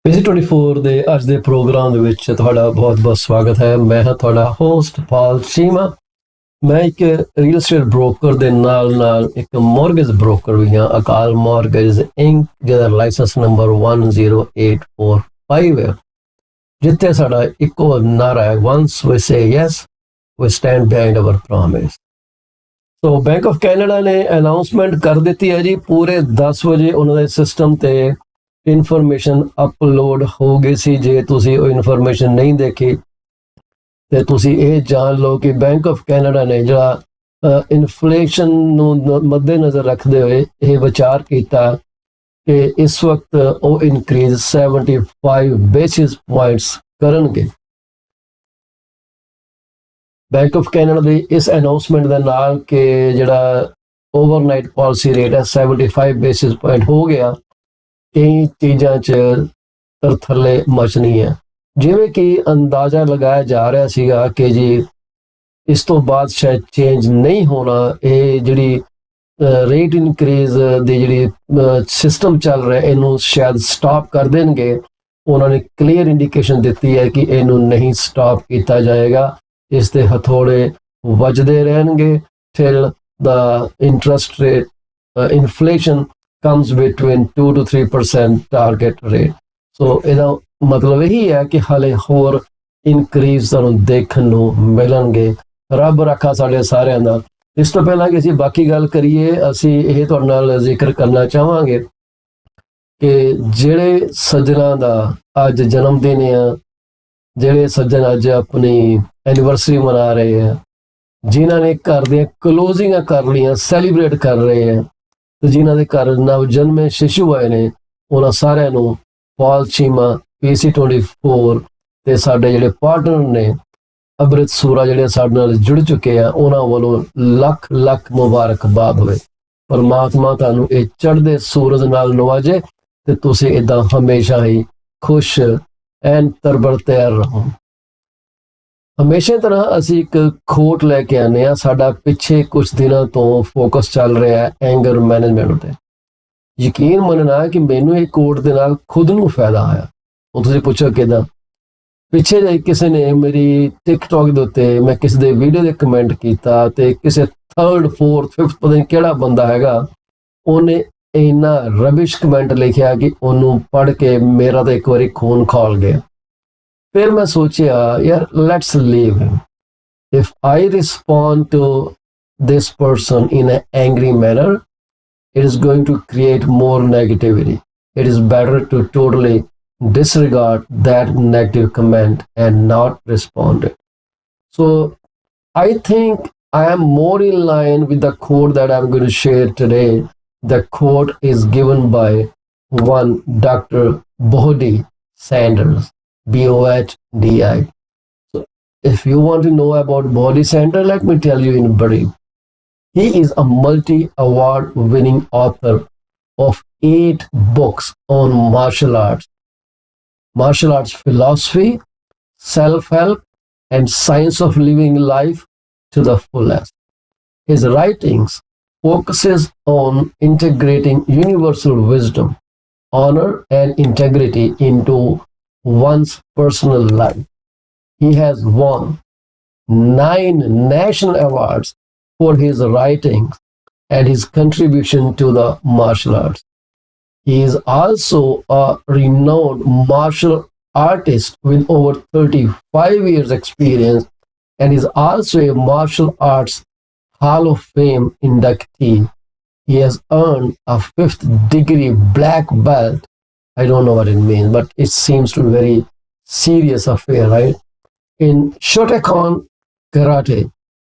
PC24 ਦੇ ਅੱਜ ਦੇ ਪ੍ਰੋਗਰਾਮ ਦੇ ਵਿੱਚ ਤੁਹਾਡਾ ਬਹੁਤ-ਬਹੁਤ ਸਵਾਗਤ ਹੈ। ਮੈਂ ਹਾਂ ਤੁਹਾਡਾ ਹੋਸਟ ਪਾਲ ਚੀਮਾ। ਮੈਂ ਇੱਕ ਰੀਅਲ ਏਸਟੇਟ ਬ੍ਰੋਕਰ ਦੇ ਨਾਲ ਇੱਕ ਮੌਰਗੇਜ ਬ੍ਰੋਕਰ ਵੀ ਹਾਂ, ਅਕਾਲ ਮੌਰਗੇਜ ਇੰਕ, ਜਿਹਦਾ ਲਾਇਸੈਂਸ ਨੰਬਰ 10845 ਹੈ, ਜਿੱਥੇ ਸਾਡਾ ਇੱਕੋ ਨਾਰਾ ਹੈ, once we say yes, we stand behind our promise। So bank of Canada ਨੇ ਅਨਾਉਂਸਮੈਂਟ ਕਰ ਦਿੱਤੀ ਹੈ ਜੀ, ਪੂਰੇ 10 ਵਜੇ ਉਹਨਾਂ ਦੇ ਸਿਸਟਮ ਤੇ ਇਨਫੋਰਮੇਸ਼ਨ ਅਪਲੋਡ ਹੋ ਗਈ ਸੀ। ਜੇ ਤੁਸੀਂ ਉਹ ਇਨਫੋਰਮੇਸ਼ਨ ਨਹੀਂ ਦੇਖੀ ਤੇ ਤੁਸੀਂ ਇਹ ਜਾਣ ਲਓ ਕਿ ਬੈਂਕ ਆਫ ਕੈਨੇਡਾ ਨੇ ਜਿਹੜਾ ਇਨਫਲੇਸ਼ਨ ਨੂੰ ਮੱਦੇਨਜ਼ਰ ਰੱਖਦੇ ਹੋਏ ਇਹ ਵਿਚਾਰ ਕੀਤਾ ਕਿ ਇਸ ਵਕਤ ਉਹ ਇਨਕਰੀਜ਼ 75 ਬੇਸਿਸ ਪੁਆਇੰਟਸ ਕਰਨਗੇ। ਬੈਂਕ ਆਫ ਕੈਨੇਡਾ ਦੀ ਇਸ ਅਨਾਉਂਸਮੈਂਟ ਦੇ ਨਾਲ ਕਿ ਜਿਹੜਾ ਓਵਰਨਾਈਟ ਪਾਲਿਸੀ ਰੇਟ ਹੈ 75 ਬੇਸਿਸ ਪੁਆਇੰਟ ਹੋ ਗਿਆ, ਕਈ ਚੀਜ਼ਾਂ 'ਚ ਤਰਥੱਲੇ ਮਚਣੀ ਹੈ। ਜਿਵੇਂ ਕਿ ਅੰਦਾਜ਼ਾ ਲਗਾਇਆ ਜਾ ਰਿਹਾ ਸੀਗਾ ਕਿ ਜੀ ਇਸ ਤੋਂ ਬਾਅਦ ਸ਼ਾਇਦ ਚੇਂਜ ਨਹੀਂ ਹੋਣਾ, ਇਹ ਜਿਹੜੀ ਰੇਟ ਇਨਕਰੀਜ਼ ਦੀ ਜਿਹੜੀ ਸਿਸਟਮ ਚੱਲ ਰਿਹਾ ਇਹਨੂੰ ਸ਼ਾਇਦ ਸਟਾਪ ਕਰ ਦੇਣਗੇ। ਉਹਨਾਂ ਨੇ ਕਲੀਅਰ ਇੰਡੀਕੇਸ਼ਨ ਦਿੱਤੀ ਹੈ ਕਿ ਇਹਨੂੰ ਨਹੀਂ ਸਟਾਪ ਕੀਤਾ ਜਾਏਗਾ, ਇਸ ਦੇ ਹਥੌੜੇ ਵੱਜਦੇ ਰਹਿਣਗੇ till the interest rate inflation comes between 2 to 3% target rate। ਸੋ ਇਹਦਾ ਮਤਲਬ ਇਹੀ ਹੈ ਕਿ ਹਾਲੇ ਹੋਰ ਇਨਕਰੀਜ਼ ਤੁਹਾਨੂੰ ਦੇਖਣ ਨੂੰ ਮਿਲਣਗੇ। ਰੱਬ ਰੱਖਾ ਸਾਡੇ ਸਾਰਿਆਂ ਦਾ। ਇਸ ਤੋਂ ਪਹਿਲਾਂ ਕਿ ਅਸੀਂ ਬਾਕੀ ਗੱਲ ਕਰੀਏ, ਅਸੀਂ ਇਹ ਤੁਹਾਡੇ ਨਾਲ ਜ਼ਿਕਰ ਕਰਨਾ ਚਾਹਾਂਗੇ ਕਿ ਜਿਹੜੇ ਸੱਜਣਾਂ ਦਾ ਅੱਜ ਜਨਮ ਦਿਨ ਆ, ਜਿਹੜੇ ਸੱਜਣ ਅੱਜ ਆਪਣੀ ਐਨੀਵਰਸਰੀ ਮਨਾ ਰਹੇ ਆ, ਜਿਨ੍ਹਾਂ ਨੇ ਘਰ ਦੀਆਂ ਕਲੋਜ਼ਿੰਗਾਂ ਕਰ ਲਈਆਂ, ਸੈਲੀਬ੍ਰੇਟ ਕਰ ਰਹੇ ਆ, ਤੇ ਜਿਨ੍ਹਾਂ ਦੇ ਘਰ ਨਵ ਜਨਮੇ ਸ਼ਿਸ਼ੂ ਆਏ ਨੇ, ਉਹਨਾਂ ਸਾਰਿਆਂ ਨੂੰ ਪਾਲ ਚੀਮਾ PC24 ਤੇ ਸਾਡੇ ਜਿਹੜੇ ਪਾਰਟਨਰ ਨੇ ਅੰਮ੍ਰਿਤ ਸੂਰਾ ਜਿਹੜੇ ਸਾਡੇ ਨਾਲ ਜੁੜ ਚੁੱਕੇ ਆ, ਉਹਨਾਂ ਵੱਲੋਂ ਲੱਖ ਲੱਖ ਮੁਬਾਰਕਬਾਦ ਹੋਵੇ। ਪਰਮਾਤਮਾ ਤੁਹਾਨੂੰ ਇਹ ਚੜ੍ਹਦੇ ਸੂਰਜ ਨਾਲ ਨਵਾਜੇ ਤੇ ਤੁਸੀਂ ਏਦਾਂ ਹਮੇਸ਼ਾ ਹੀ ਖੁਸ਼ ਐਨ ਤਰਬਰ-ਤਿਆਰ ਰਹੋ। ਹਮੇਸ਼ਾ ਤਰ੍ਹਾਂ ਅਸੀਂ ਇੱਕ ਖੋਟ ਲੈ ਕੇ ਆਉਂਦੇ ਹਾਂ। ਸਾਡਾ ਪਿੱਛੇ ਕੁਝ ਦਿਨਾਂ ਤੋਂ ਫੋਕਸ ਚੱਲ ਰਿਹਾ ਹੈ ਐਂਗਰ ਮੈਨੇਜਮੈਂਟ ਉੱਤੇ। ਯਕੀਨ ਮੰਨਣਾ ਕਿ ਮੈਨੂੰ ਇਹ ਕੋਟ ਦੇ ਨਾਲ ਖੁਦ ਨੂੰ ਫਾਇਦਾ ਆਇਆ। ਹੁਣ ਤੁਸੀਂ ਪੁੱਛੋ ਕਿੱਦਾਂ? ਪਿੱਛੇ ਜੇ ਕਿਸੇ ਨੇ ਮੇਰੀ ਟਿਕਟੌਕ ਦੇ ਉੱਤੇ ਮੈਂ ਕਿਸੇ ਦੇ ਵੀਡੀਓ ਦੇ ਕਮੈਂਟ ਕੀਤਾ ਤੇ ਕਿਸੇ 3rd 4th 5th ਪਤਾ ਨਹੀਂ ਕਿਹੜਾ ਬੰਦਾ ਹੈਗਾ, ਉਹਨੇ ਇੰਨਾ ਰਬਿਸ਼ ਕਮੈਂਟ ਲਿਖਿਆ ਕਿ ਉਹਨੂੰ ਪੜ੍ਹ ਕੇ ਮੇਰਾ ਤਾਂ ਇੱਕ ਵਾਰੀ ਖੂਨ ਖੌਲ ਗਿਆ। ਫਿਰ ਮੈਂ ਸੋਚਿਆ ਯਾਰ let's leave him. If I respond to this person in a angry manner, it is going to create more negativity. It is better to totally disregard that negative comment and not respond it. So I think I am more in line with the quote that I'm going to share today. The quote is given by one Dr. Bohdi Sanders, Bohdi. So if you want to know about Bohdi Sanders, let me tell you in brief. He is a multi-award winning author of 8 books on martial arts philosophy, self-help, and science of living life to the fullest. His writings focuses on integrating universal wisdom, honor, and integrity into one's personal life. He has won 9 national awards for his writings and his contribution to the martial arts. He is also a renowned martial artist with over 35 years experience and is also a martial arts Hall of Fame inductee. He has earned a 5th degree black belt. I don't know what it means, but it seems to be a very serious affair, right? In Shotokan Karate.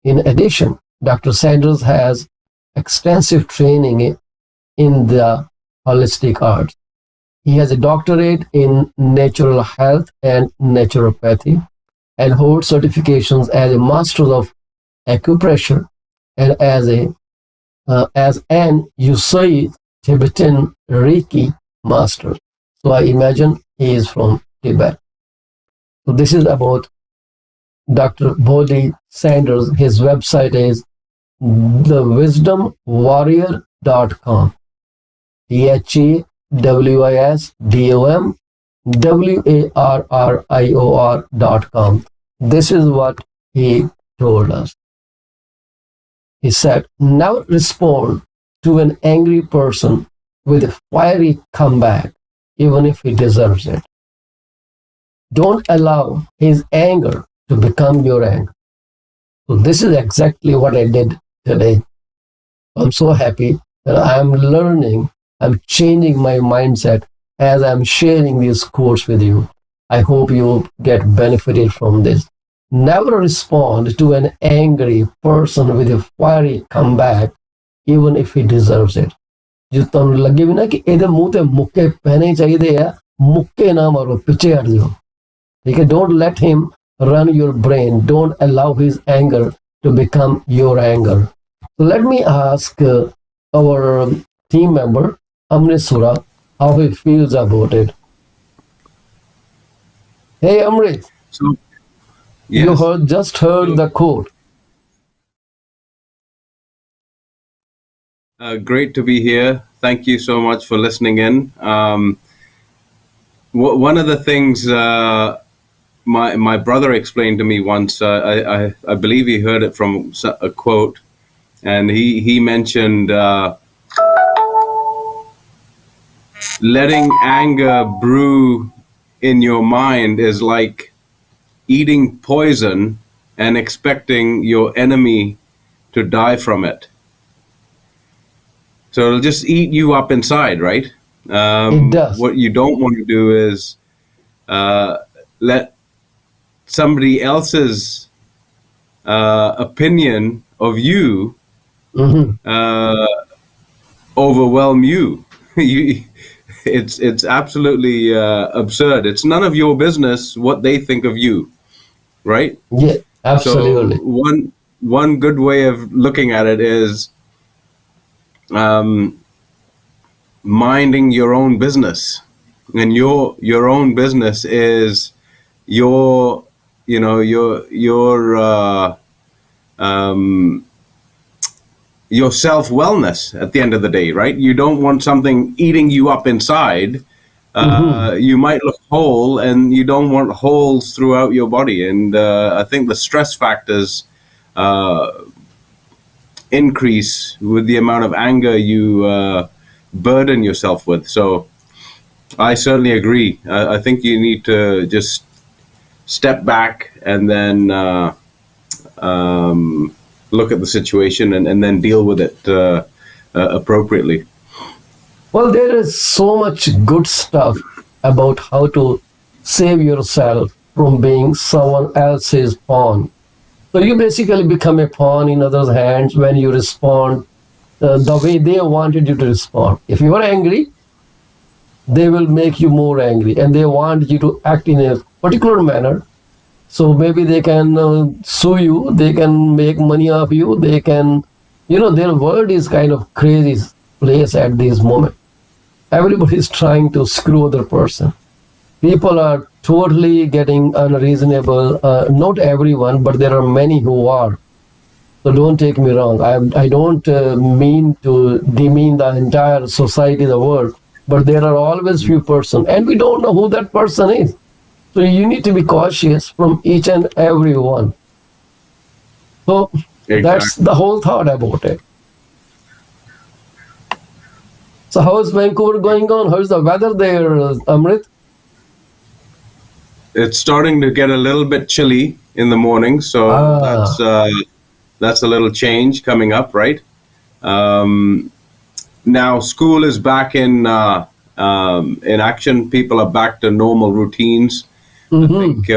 In addition, Dr. Sanders has extensive training in the holistic arts. He has a doctorate in natural health and naturopathy and holds certifications as a master of acupressure and as an Usui Tibetan Reiki master. So I imagine he is from Tibet. So this is about Dr. Bohdi Sanders. His website is thewisdomwarrior.com. TheWisdom WARRIOR.com. This is what he told us. He said, never respond to an angry person with a fiery comeback, even if he deserves it. Don't allow his anger to become your anger. So this is exactly what I did today. I'm so happy that I'm learning, I'm changing my mindset as I'm sharing this course with you. I hope you get benefited from this. Never respond to an angry person with a fiery comeback, even if he deserves it. जो तुम लगे भी ना कि ਇਹਦੇ ਮੂੰਹ ਤੇ ਮੁੱਕੇ ਪੈਣੇ ਚਾਹੀਦੇ ਆ, ਮੁੱਕੇ ਨਾ ਮਾਰੋ, ਪਿੱਛੇ ਹਟ ਜਾਓ. ठीक है, don't let him run your brain. Don't allow his anger to become your anger. So let me ask our team member, Amrit Sura, how he feels about it. Hey, Amrit. So, yes. You just heard the quote. Great to be here. Thank you so much for listening in. One of the things my brother explained to me once, I believe he heard it from a quote, and he mentioned letting anger brew in your mind is like eating poison and expecting your enemy to die from it. So it'll just eat you up inside, right? It does. What you don't want to do is let somebody else's opinion of you overwhelm you. It's absolutely absurd. It's none of your business what they think of you, right? Yeah, absolutely. So one good way of looking at it is minding your own business, and your own business is your self wellness at the end of the day, right? You don't want something eating you up inside. You might look whole, and you don't want holes throughout your body. And I think the stress factors increase with the amount of anger you burden yourself with. So I certainly agree. I think you need to just step back and then look at the situation and then deal with it appropriately. Well, there is so much good stuff about how to save yourself from being someone else's pawn. So you basically become a pawn in others' hands when you respond the way they wanted you to respond. If you are angry, they will make you more angry, and they want you to act in a particular manner. So maybe they can sue you, they can make money off you, they can, their world is kind of crazy place at this moment. Everybody is trying to screw other person. People are totally getting unreasonable. Not everyone, but there are many who are. So don't take me wrong. I don't mean to demean the entire society, the world, but there are always few person, and we don't know who that person is. So you need to be cautious from each and every one. So That's the whole thought about it. So how is Vancouver going on? How is the weather there, Amrit? It's starting to get a little bit chilly in the morning, so that's a little change coming up, right? Now school is back in action. People are back to normal routines. I think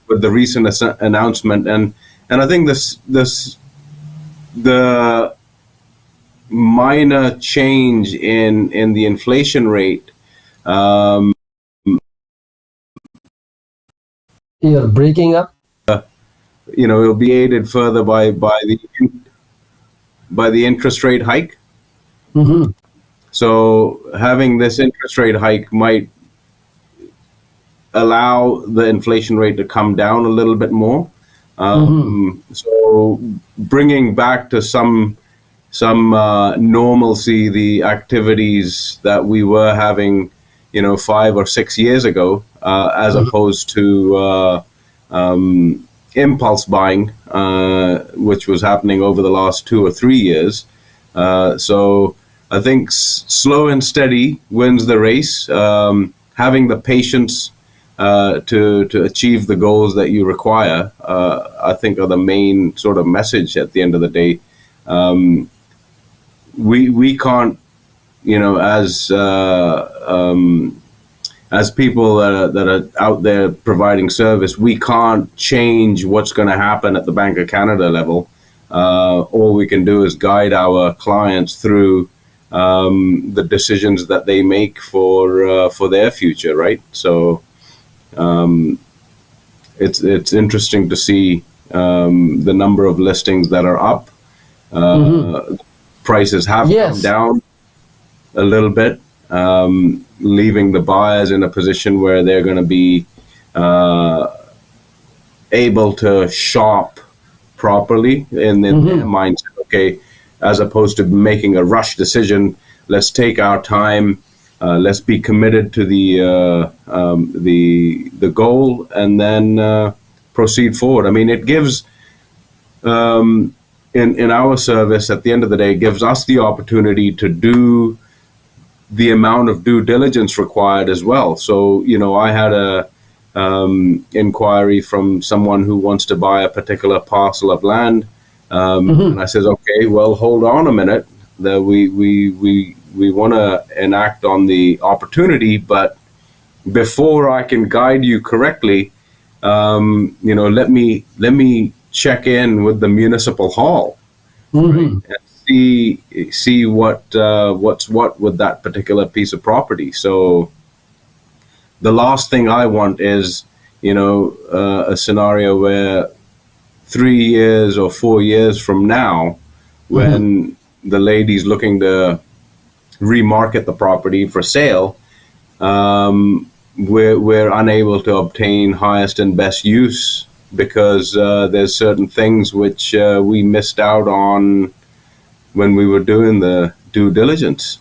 with the recent announcement, and I think the minor change in the inflation rate. You're breaking up. It'll be aided further by the interest rate hike. So having this interest rate hike might allow the inflation rate to come down a little bit more. So bringing back to some normalcy the activities that we were having 5 or 6 years ago, as opposed to impulse buying, which was happening over the last 2 or 3 years. So I think slow and steady wins the race. Having the patience to achieve the goals that you require, I think, are the main sort of message at the end of the day. We can't, as people that are out there providing service, we can't change what's going to happen at the Bank of Canada level. All we can do is guide our clients through the decisions that they make for their future, right? So it's interesting to see the number of listings that are up. Prices have come down a little bit, leaving the buyers in a position where they're going to be able to shop properly in their mindset. Okay, as opposed to making a rush decision, let's take our time. Let's be committed to the goal, and then proceed forward. I mean, it gives in our service, at the end of the day, gives us the opportunity to do the amount of due diligence required as well. So, I had a inquiry from someone who wants to buy a particular parcel of land, and I says, okay, well, hold on a minute. We want to enact on the opportunity, but before I can guide you correctly, let me check in with the municipal hall, right, and see what's what with that particular piece of property. So the last thing I want is a scenario where 3 years or 4 years from now, when the lady's looking to remarket the property for sale, we're unable to obtain highest and best use because there's certain things which we missed out on when we were doing the due diligence.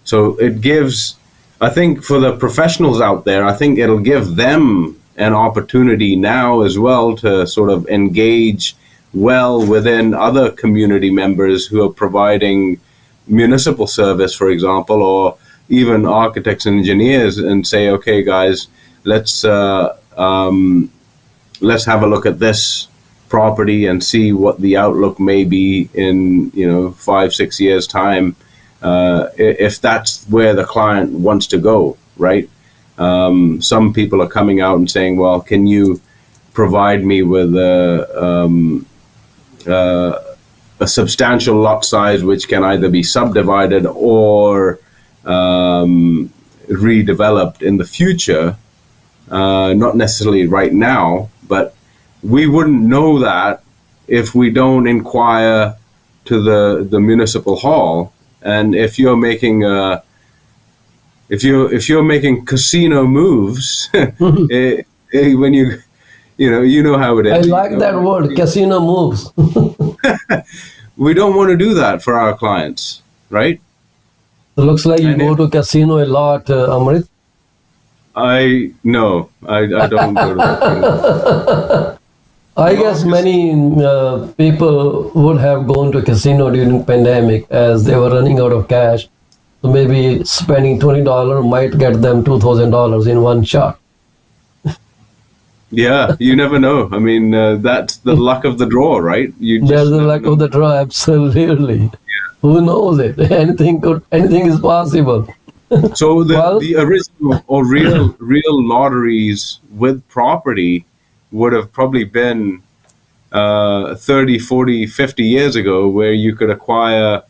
So it gives, I think, for the professionals out there, I think it'll give them an opportunity now as well to sort of engage well within other community members who are providing municipal service, for example, or even architects and engineers, and say, okay, guys, let's have a look at this property and see what the outlook may be in 5-6 years time, if that's where the client wants to go, right? Some people are coming out and saying, well, can you provide me with a substantial lot size which can either be subdivided or redeveloped in the future, not necessarily right now, but we wouldn't know that if we don't inquire to the municipal hall. And if you're making if you're making casino moves, when you know how it is. I like that word, casino moves. We don't want to do that for our clients, right? It looks like you go to casino a lot, Amrit. No, I don't go to casino. I guess many people would have gone to casino during pandemic as they were running out of cash. So maybe spending $20 might get them $2,000 in one shot. Yeah, you never know. I mean, that's the luck of the draw, right? That's the luck of the draw, absolutely. Yeah. Who knows it? Anything is possible. So the original or real lotteries with property would have probably been 30, 40, 50 years ago, where you could acquire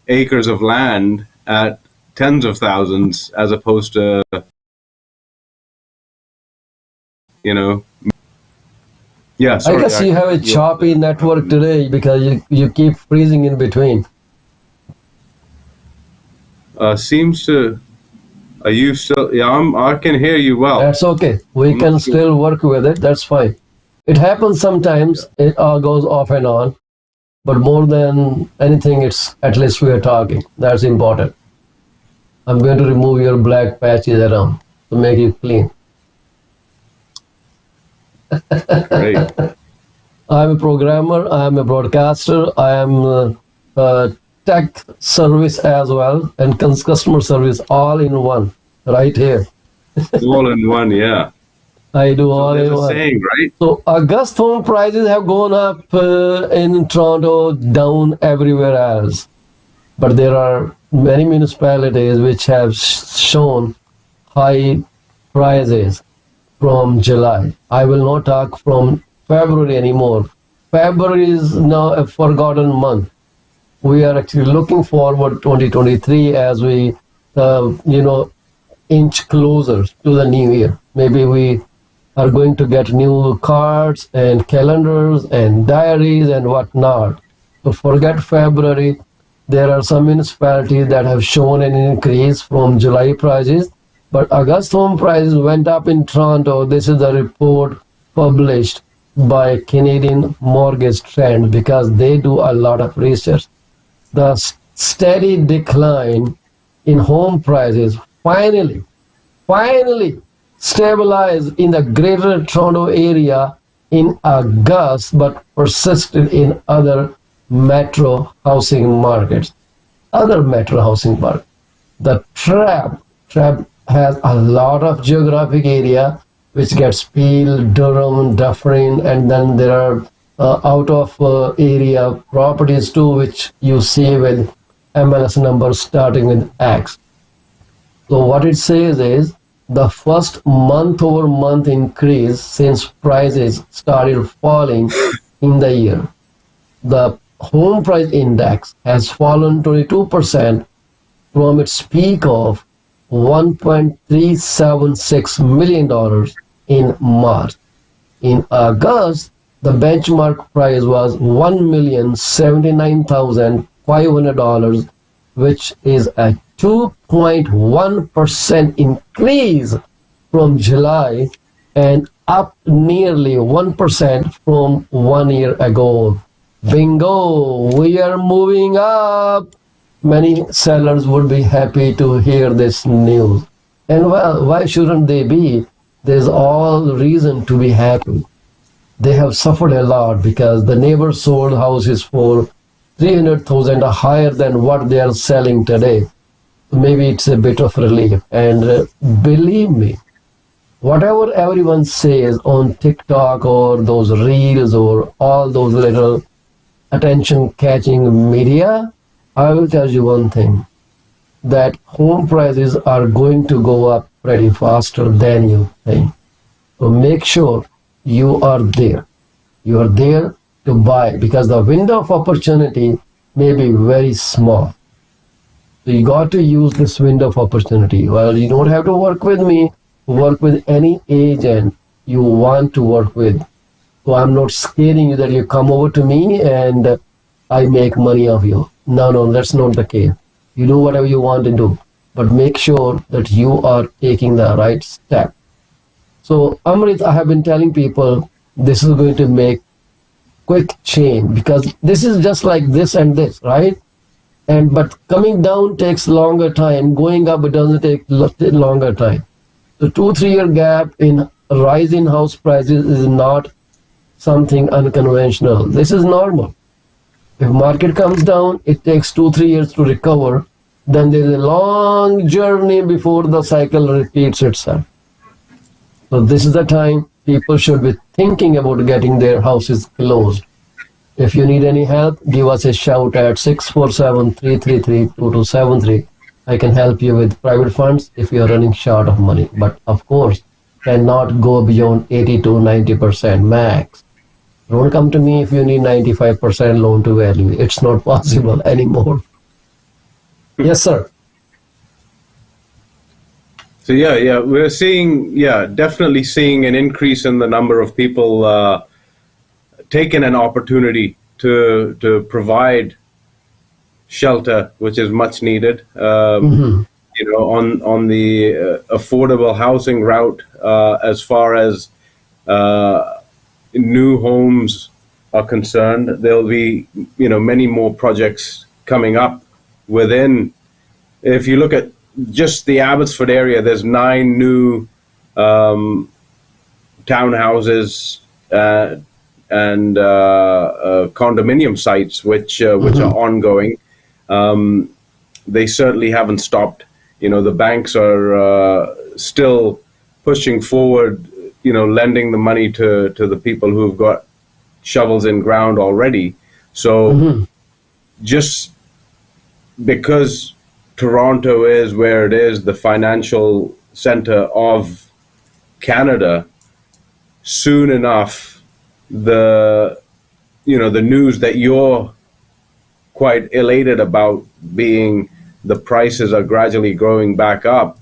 acres of land at tens of thousands as opposed to, Yeah, sorry, I guess you have a choppy network today because you keep freezing in between. Seems to... Are you still... Yeah, I can hear you well. That's okay. We can still work with it. That's fine. It happens sometimes. Yeah. It all goes off and on. But more than anything, it's at least we are talking. That's important. I'm going to remove your black patches around to make it clean. Great. I'm a programmer, I'm a broadcaster, I am tech service as well, and customer service all in one, right here. All in one, yeah. I do So all there's in a one. saying, right? So August home prices have gone up in Toronto, down everywhere else. But there are many municipalities which have shown high prices from July. I will not talk from February anymore. February is now a forgotten month. We are actually looking forward 2023 as we, inch closer to the new year. Maybe we are going to get new cards and calendars and diaries and whatnot. So forget February. There are some municipalities that have shown an increase from July prices, but August home prices went up in Toronto. This is a report published by Canadian Mortgage Trend because they do a lot of research. The steady decline in home prices finally stabilized in the greater Toronto area in August, but persisted in other metro housing markets. Other metro housing markets. The trap has a lot of geographic area which gets Peel, Durham, Dufferin, and then there are out of area properties too, which you see with MLS numbers starting with X. So what it says is the first month-over-month increase since prices started falling in the year. The home price index has fallen 22% from its peak of $1.376 million in March. In August, the benchmark price was $1,079,500, which is a 2.1% increase from July and up nearly 1% from 1 year ago. Bingo, we are moving up. Many sellers would be happy to hear this news. And well, why shouldn't they be? There's all reason to be happy. They have suffered a lot because the neighbors sold houses for 300,000 higher than what they are selling today. Maybe it's a bit of relief. And believe me, whatever everyone says on TikTok or those reels or all those little attention catching media, I will tell you one thing, that home prices are going to go up pretty faster than you think. So make sure you are there. You are there to buy because the window of opportunity may be very small. So you got to use this window of opportunity. Well, you don't have to work with me, work with any agent you want to work with. So I'm not scaring you that you come over to me and I make money of you. No, that's not the case. You do whatever you want to do, but make sure that you are taking the right step. So Amrit, I have been telling people this is going to make quick change because this is just like this and this, right? But coming down takes longer time. Going up, it doesn't take longer time. The 2-3 year gap in rise in house prices is not something unconventional. This is normal. If market comes down, it takes 2-3 years to recover. Then there is a long journey before the cycle repeats itself. So this is the time people should be thinking about getting their houses closed. If you need any help, give us a shout at 647-333-2273. I can help you with private funds if you are running short of money. But of course, cannot go beyond 80 to 90% max. Don't come to me if you need 95% loan to value. It's not possible anymore. Yes, sir. So we're seeing, definitely seeing an increase in the number of people taking an opportunity to provide shelter, which is much needed. You know, on the affordable housing route, as far as new homes are concerned, there'll be many more projects coming up within. If you look at just the Abbotsford area, there's 9 new townhouses and condominium sites which are ongoing. They certainly haven't stopped. The banks are still pushing forward, lending the money to the people who've got shovels in ground already. So just because Toronto is where it is, the financial center of Canada, soon enough, the news that you're quite elated about, being the prices are gradually growing back up,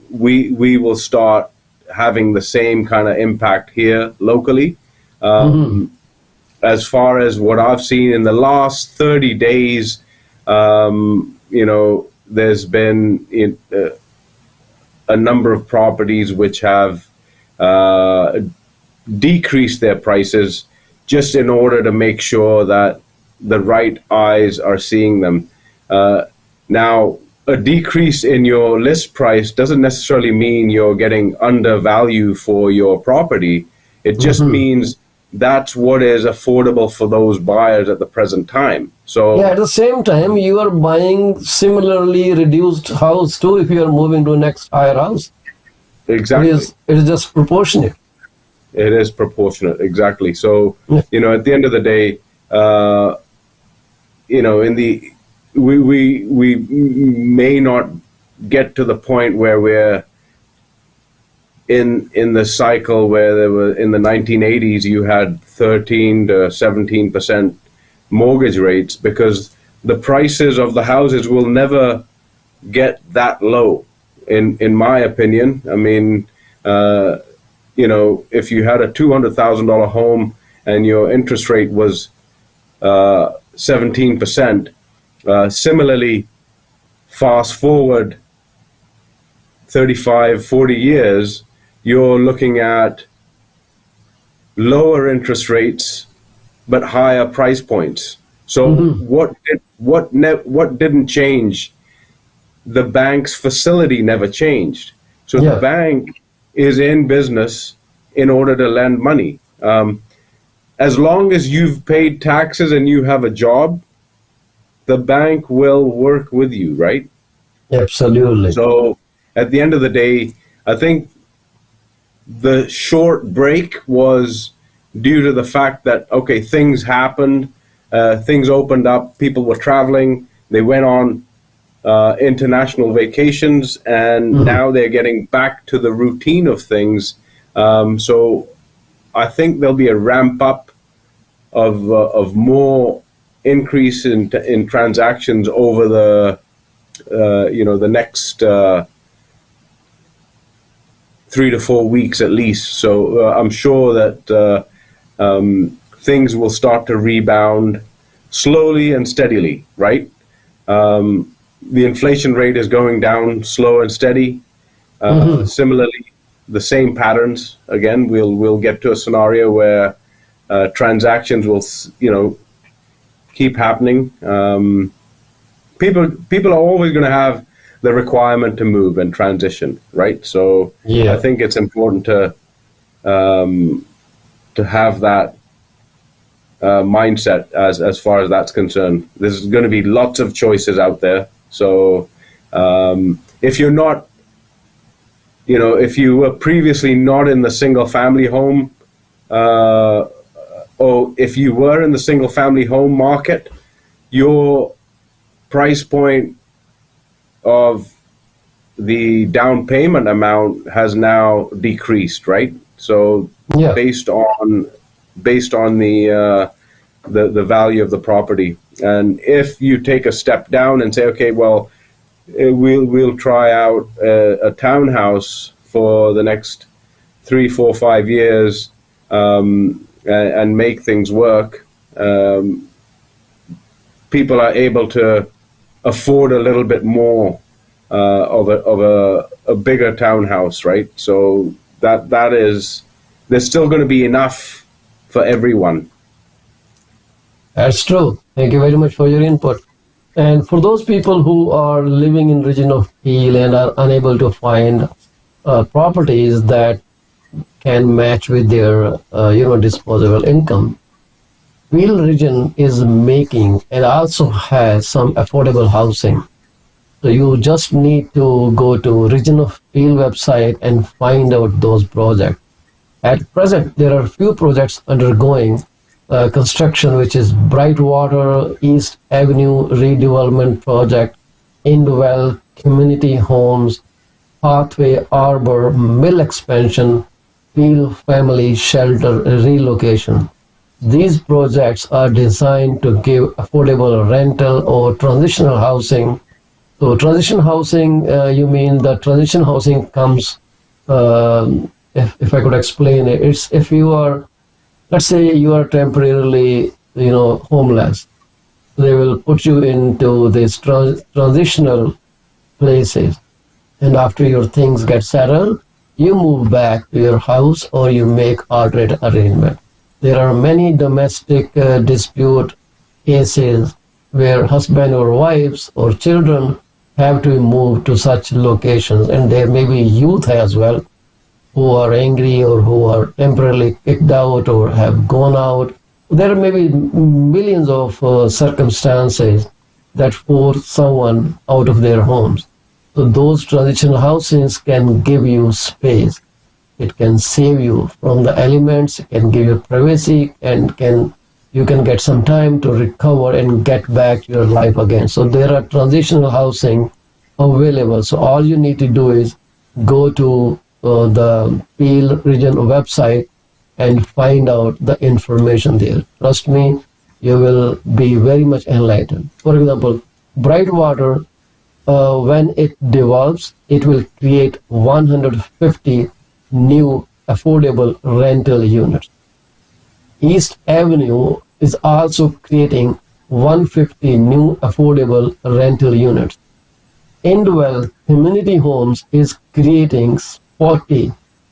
we will start having the same kind of impact here locally. As far as what I've seen in the last 30 days, there's been a number of properties which have decreased their prices just in order to make sure that the right eyes are seeing them. Now, a decrease in your list price doesn't necessarily mean you're getting undervalue for your property. It just means that's what is affordable for those buyers at the present time. So at the same time, you are buying similarly reduced house too if you are moving to next higher house. Exactly. It is just proportionate. It is proportionate, exactly. So, at the end of the day, we may not get to the point where we're in the cycle where there were, in the 1980s, you had 13 to 17% mortgage rates, because the prices of the houses will never get that low, in my opinion. I mean, if you had a $200,000 home and your interest rate was 17%, similarly, fast forward 35, 40 years, you're looking at lower interest rates but higher price points. So what didn't change? The bank's facility never changed. So the bank is in business in order to lend money. As long as you've paid taxes and you have a job, the bank will work with you, right? Absolutely. So at the end of the day, I think the short break was due to the fact that, okay, things happened, things opened up, people were traveling, they went on international vacations, and now they're getting back to the routine of things. So I think there'll be a ramp up of more increase in transactions over the next 3 to 4 weeks at least. So I'm sure that things will start to rebound slowly and steadily, right? The inflation rate is going down slow and steady. Similarly, the same patterns. Again, we'll get to a scenario where transactions will, keep happening. People are always going to have the requirement to move and transition, right? So I think it's important to have that mindset as far as that's concerned. There's going to be lots of choices out there. So if you're not, if you were previously not in the single family home, or if you were in the single family home market, your price point of the down payment amount has now decreased, right? So based on the value of the property, and if you take a step down and say, okay, well, we'll try out a townhouse for the next 3, 4, 5 years, and make things work, people are able to afford a little bit more of a bigger townhouse, right? So that is, there's still going to be enough for everyone. That's true. Thank you very much for your input. And for those people who are living in region of Peel and are unable to find properties that can match with their disposable income, Peel region is making and also has some affordable housing. So you just need to go to Region of Peel website and find out those projects. At present, there are few projects undergoing construction, which is Brightwater East Avenue redevelopment project, Indwell Community Homes, Pathway Arbor Mill expansion, Peel Family Shelter relocation. These projects are designed to give affordable rental or transitional housing. So transition housing, you mean the transition housing comes, if I could explain it, it's if you are, let's say you are temporarily, homeless, they will put you into these transitional places. And after your things get settled, you move back to your house or you make alternate arrangement. There are many domestic dispute cases where husband or wives or children have to move to such locations, and there may be youth as well who are angry or who are temporarily kicked out or have gone out. There may be millions of circumstances that force someone out of their homes. So those transitional housings can give you space. It can save you from the elements, it can give you privacy, and you can get some time to recover and get back your life again. So there are transitional housing available. So all you need to do is go to the Peel region website and find out the information there. Trust me, you will be very much enlightened. For example, Brightwater, when it develops, it will create 150 new affordable rental units. East Avenue is also creating 150 new affordable rental units. Indwell Community Homes is creating 40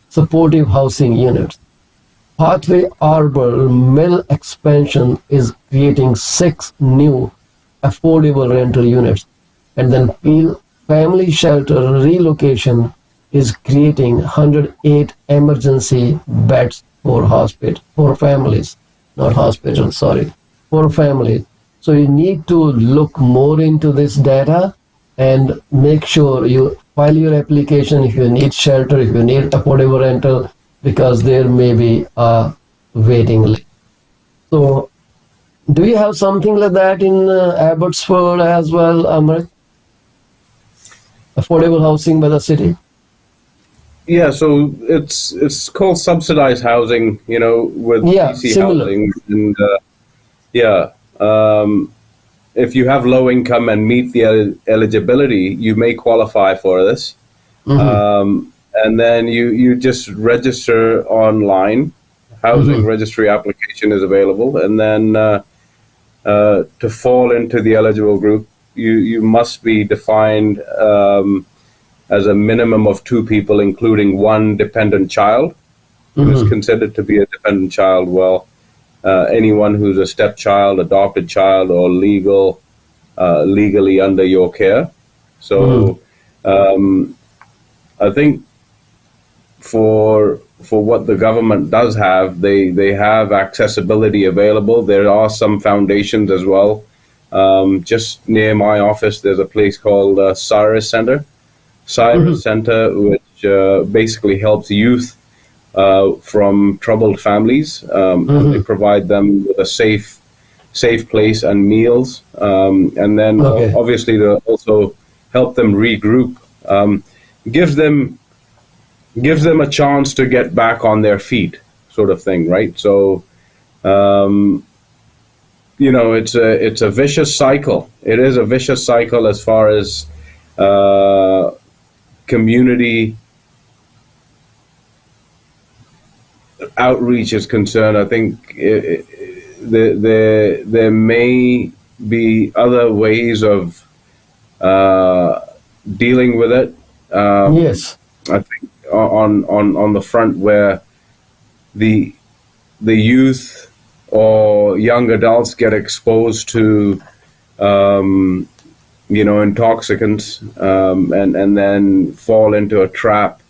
supportive housing units. Pathway Arbor Mill expansion is creating 6 new affordable rental units. And then Peel Family Shelter relocation is creating 108 emergency beds for families, not hospitals, sorry, for families. So you need to look more into this data and make sure you file your application if you need shelter, if you need affordable rental, because there may be a waiting list. So do you have something like that in Abbotsford as well, Amrit? Affordable housing by the city? Yeah, so it's called subsidized housing, with Yeah, PC similar. housing, and yeah, if you have low income and meet the eligibility, you may qualify for this. Mm-hmm. And then you just register online. Housing Mm-hmm. registry application is available, and then to fall into the eligible group, you must be defined as a minimum of 2 people, including 1 dependent child, who's Mm-hmm. considered to be a dependent child. Well, anyone who's a stepchild, adopted child, or legally under your care. Mm-hmm. So I think for what the government does have, they have accessibility available. There are some foundations as well. Just near my office, there's a place called Cyrus Mm-hmm. Center, which basically helps youth from troubled families, and they Mm-hmm. provide them with a safe place and meals, and then Okay. obviously to also help them regroup, gives them a chance to get back on their feet, sort of thing, right? So it's a vicious cycle. It is a vicious cycle as far as community outreach is concerned. I think there may be other ways of dealing with it. Yes. I think on the front where the youth or young adults get exposed to intoxicants, and then fall into a trap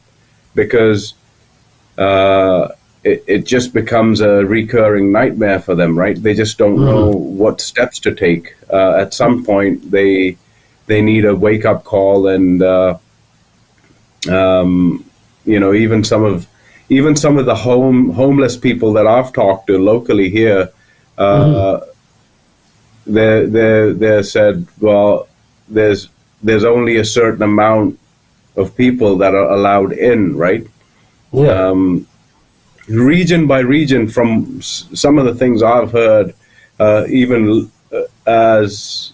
because it just becomes a recurring nightmare for them, right? They just don't know what steps to take. At some point, they need a wake up call, and even some of the homeless people that I've talked to locally here, they said, well, there's only a certain amount of people that are allowed in, right? Yeah. Region by region, from some of the things I've heard, even as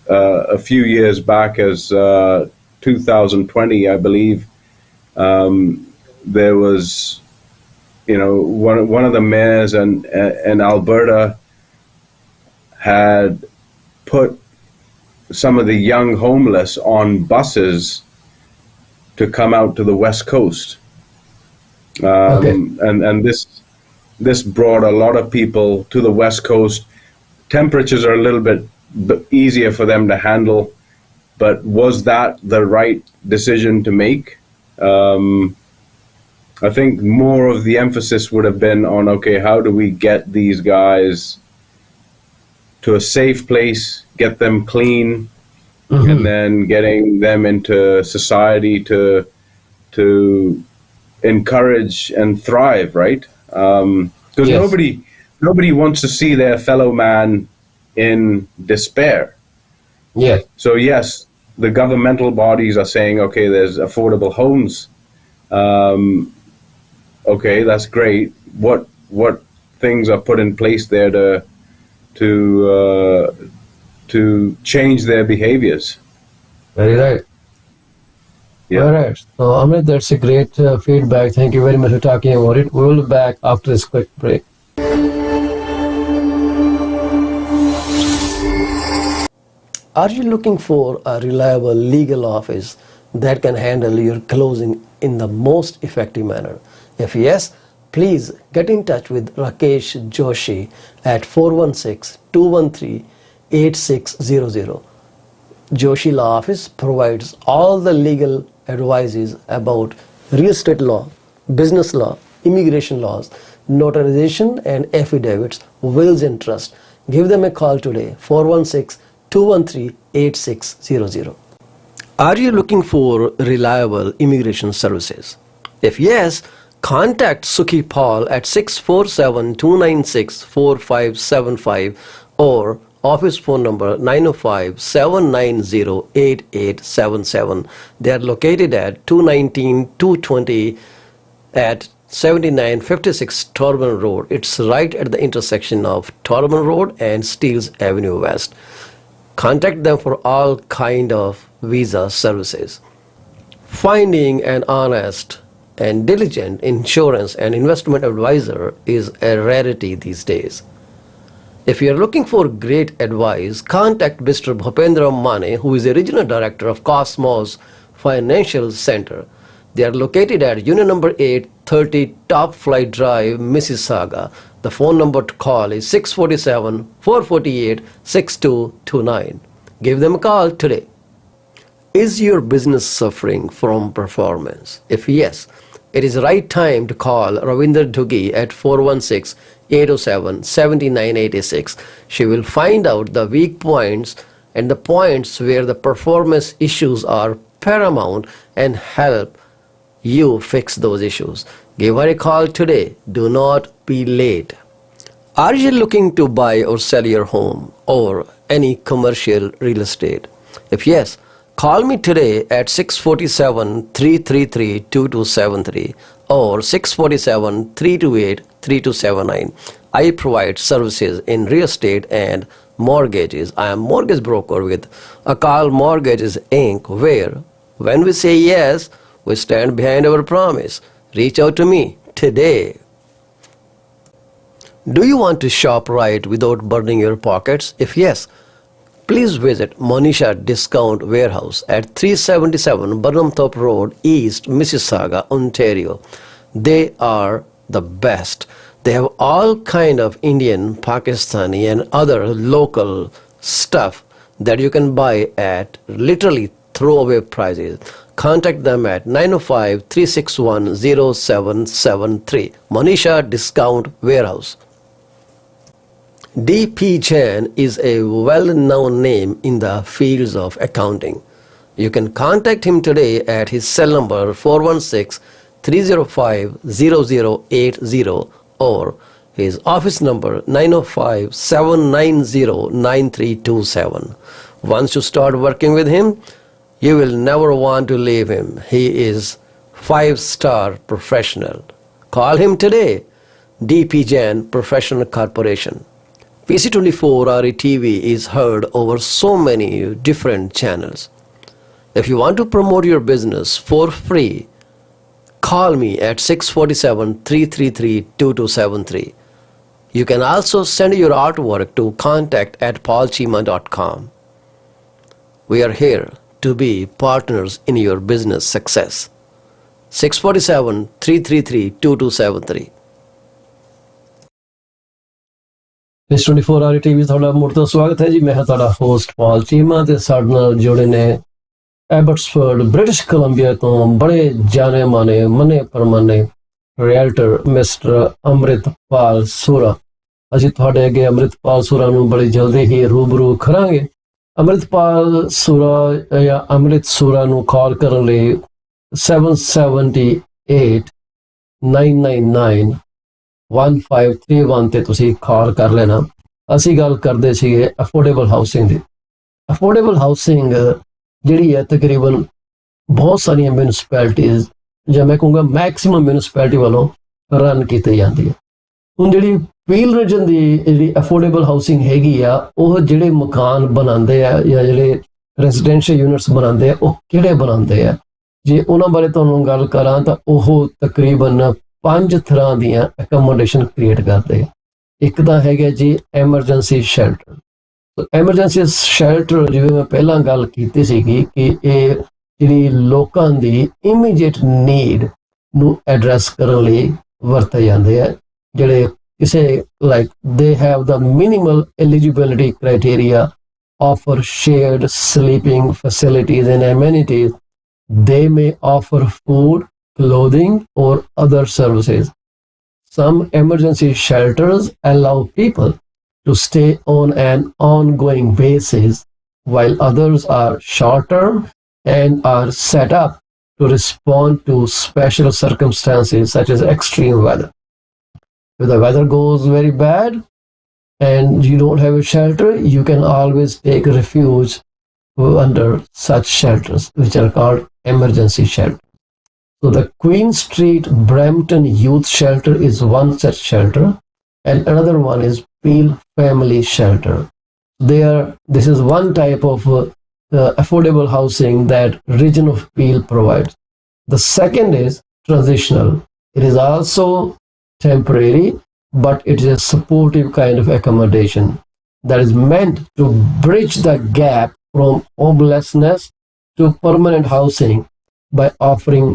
a few years back as 2020, I believe, there was, one of the mayors in Alberta had put some of the young homeless on buses to come out to the West Coast. And this brought a lot of people to the West Coast. Temperatures are a little bit easier for them to handle, but was that the right decision to make? I think more of the emphasis would have been on, okay, how do we get these guys to a safe place, get them clean, and then getting them into society to encourage and thrive, right? Because nobody wants to see their fellow man in despair. Yeah. So yes, the governmental bodies are saying, okay, there's affordable homes. Okay, that's great. What things are put in place there to change their behaviors? Very right. Yeah. All right. So, Amrit, that's a great feedback. Thank you very much for talking about it. We will be back after this quick break. Are you looking for a reliable legal office that can handle your closing in the most effective manner? If yes, please get in touch with Rakesh Joshi at 416-213-8600. Joshi Law Office provides all the legal advices about real estate law, business law, immigration laws, notarization and affidavits, wills and trust. Give them a call today, 416-213-8600. Are you looking for reliable immigration services? If yes, contact Sukhi Paul at 647-296-4575 or office phone number 905-790-8877. They are located at 219-220 at 7956 Torban Road. It's right at the intersection of Torban Road and Steeles Avenue West. Contact them for all kind of visa services. Finding an honest and diligent insurance and investment advisor is a rarity these days. If you are looking for great advice, contact Mr. Bhupendra Mane, who is the Regional Director of Cosmos Financial Center. They are located at Union number 830 Top Flight Drive, Mississauga. The phone number to call is 647-448-6229. Give them a call today. Is your business suffering from performance? If yes, it is the right time to call Ravinder Duggi at 416-807-7986. She will find out the weak points and the points where the performance issues are paramount and help you fix those issues. Give her a call today. Do not be late. Are you looking to buy or sell your home or any commercial real estate? If yes, call me today at 647-333-2273 or 647-328-3279. I provide services in real estate and mortgages. I am mortgage broker with Akal Mortgages Inc., where when we say yes, we stand behind our promise. Reach out to me today. Do you want to shop right without burning your pockets? If yes, please visit Monisha Discount Warehouse at 377 Burnhamthorpe Road, East Mississauga, Ontario. They are the best. They have all kind of Indian, Pakistani and other local stuff that you can buy at literally throwaway prices. Contact them at 905-361-0773. Manisha Discount Warehouse. D.P. Jain is a well-known name in the fields of accounting. You can contact him today at his cell number 416-305-0080 or his office number 905-790-9327. Once you start working with him, you will never want to leave him. He is 5-star professional. Call him today. D.P. Jain Professional Corporation. PC24 RE TV is heard over so many different channels. If you want to promote your business for free, call me at 647-333-2273. You can also send your artwork to contact@paulcheema.com. We are here to be partners in your business success. 647-333-2273. ਇਸ 24 R TV ਤੁਹਾਡਾ ਮੁੜ ਤੋਂ ਸਵਾਗਤ ਹੈ ਜੀ। ਮੈਂ ਹਾਂ ਤੁਹਾਡਾ ਹੋਸਟ ਪਾਲ ਚੀਮਾ ਤੇ ਸਾਡੇ ਨਾਲ ਜੁੜੇ ਨੇ ਐਬਟਸਫੋਰਡ ਬ੍ਰਿਟਿਸ਼ ਕੋਲੰਬੀਆ ਤੋਂ ਬੜੇ ਜਾਣੇ ਮਾਨੇ ਮੰਨੇ ਪਰਮਾਨੇ ਰੀਅਲਟਰ ਮਿਸਟਰ ਅੰਮ੍ਰਿਤਪਾਲ ਸੁਰਾ। ਅਸੀਂ ਤੁਹਾਡੇ ਅੱਗੇ ਅੰਮ੍ਰਿਤਪਾਲ ਸੁਰਾ ਨੂੰ ਬੜੀ ਜਲਦੀ ਹੀ ਰੂਬਰੂ ਕਰਾਂਗੇ। ਅੰਮ੍ਰਿਤਪਾਲ ਸੁਰਾ ਜਾਂ ਅੰਮ੍ਰਿਤ ਸੁਰਾ ਨੂੰ ਕਾਲ ਕਰਨ ਲਈ 778-999-1531 ਤੇ ਤੁਸੀਂ ਕਾਲ ਕਰ ਲੈਣਾ। ਅਸੀਂ ਗੱਲ ਕਰਦੇ ਸੀਗੇ ਅਫੋਰਡੇਬਲ ਹਾਊਸਿੰਗ ਦੀ। ਅਫੋਰਡੇਬਲ ਹਾਊਸਿੰਗ ਜਿਹੜੀ ਹੈ ਤਕਰੀਬਨ ਬਹੁਤ ਸਾਰੀਆਂ ਮਿਊਨਿਸਪੈਲਿਟੀਜ਼ ਜਾਂ ਮੈਂ ਕਹੂੰਗਾ ਮੈਕਸਿਮਮ ਮਿਊਨਿਸਪੈਲਿਟੀ ਵੱਲੋਂ ਰਨ ਕੀਤੀ ਜਾਂਦੀ ਹੈ। ਹੁਣ ਜਿਹੜੀ ਪੀਲ ਰੀਜਨ ਦੀ ਜਿਹੜੀ ਅਫੋਰਡੇਬਲ ਹਾਊਸਿੰਗ ਹੈਗੀ ਆ, ਉਹ ਜਿਹੜੇ ਮਕਾਨ ਬਣਾਉਂਦੇ ਆ ਜਾਂ ਜਿਹੜੇ ਰੈਜ਼ੀਡੈਂਸ਼ੀਅਲ ਯੂਨਿਟਸ ਬਣਾਉਂਦੇ ਆ, ਉਹ ਕਿਹੜੇ ਬਣਾਉਂਦੇ ਆ? ਜੇ ਉਹਨਾਂ ਬਾਰੇ ਤੁਹਾਨੂੰ ਗੱਲ ਕਰਾਂ ਤਾਂ ਉਹ ਤਕਰੀਬਨ 5 ਤਰ੍ਹਾਂ ਦੀਆਂ ਅਕੋਮੋਡੇਸ਼ਨ ਕ੍ਰੀਏਟ ਕਰਦੇ ਆ। ਇੱਕ ਤਾਂ ਹੈਗਾ ਜੀ ਐਮਰਜੈਂਸੀ ਸ਼ੈਲਟਰ। ਐਮਰਜੈਂਸੀ ਸ਼ੈਲਟਰ ਜਿਵੇਂ ਮੈਂ ਪਹਿਲਾਂ ਗੱਲ ਕੀਤੀ ਸੀਗੀ ਕਿ ਇਹ ਜਿਹੜੀ ਲੋਕਾਂ ਦੀ ਇਮੀਡੀਏਟ ਨੀਡ ਨੂੰ ਐਡਰੈਸ ਕਰਨ ਲਈ ਵਰਤੇ ਜਾਂਦੇ ਆ, ਜਿਹੜੇ ਕਿਸੇ like they have the minimal eligibility criteria, offer shared sleeping facilities and amenities. They may offer food, clothing, or other services. Some emergency shelters allow people to stay on an ongoing basis, while others are short-term and are set up to respond to special circumstances such as extreme weather. If the weather goes very bad and you don't have a shelter, you can always take refuge under such shelters, which are called emergency shelters. So the Queen Street Brampton Youth Shelter is one such shelter, and another one is Peel Family Shelter. This is one type of affordable housing that region of Peel provides. The second is transitional. It is also temporary, but it is a supportive kind of accommodation that is meant to bridge the gap from homelessness to permanent housing by offering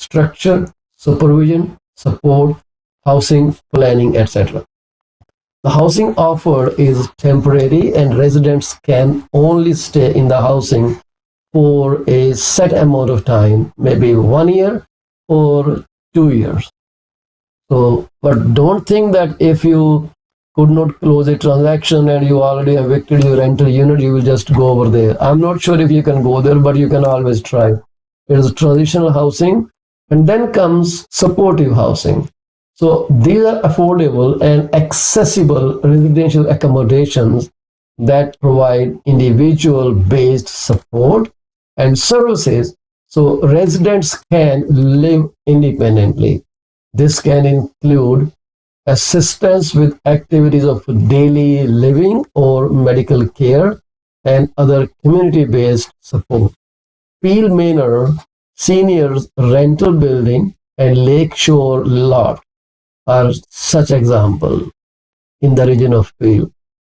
structure, supervision, support, housing planning, etc. The housing offered is temporary and residents can only stay in the housing for a set amount of time, maybe 1 year or 2 years. So, but don't think that if you could not close a transaction and you already evicted your rental unit, you will just go over there. I'm not sure if you can go there, but you can always try. It is transitional housing, and then comes supportive housing. So these are affordable and accessible residential accommodations that provide individual-based support and services so residents can live independently. This can include assistance with activities of daily living or medical care and other community-based support. Peel Manor Seniors Rental Building and Lakeshore Lot are such example in the region of Peel.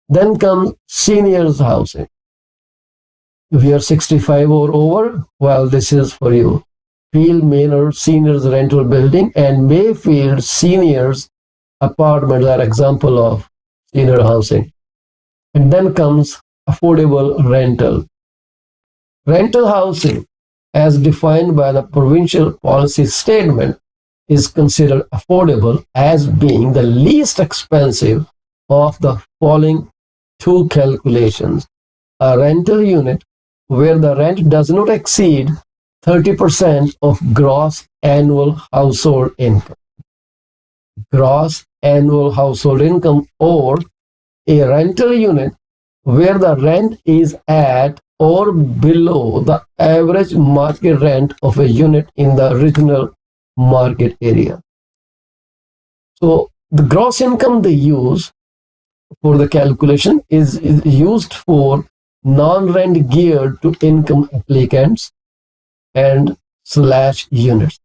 Then comes seniors housing. If you are 65 or over, well, this is for you. Peel Manor Seniors Rental Building and Mayfield Seniors Apartments are example of senior housing. And then comes affordable rental. Rental housing, as defined by the provincial policy statement, is considered affordable as being the least expensive of the following two calculations. A rental unit where the rent does not exceed 30% of gross annual household income. Gross annual household income, or a rental unit where the rent is at or below the average market rent of a unit in the original market area. So the gross income they use for the calculation is used for non-rent geared to income applicants and slash units,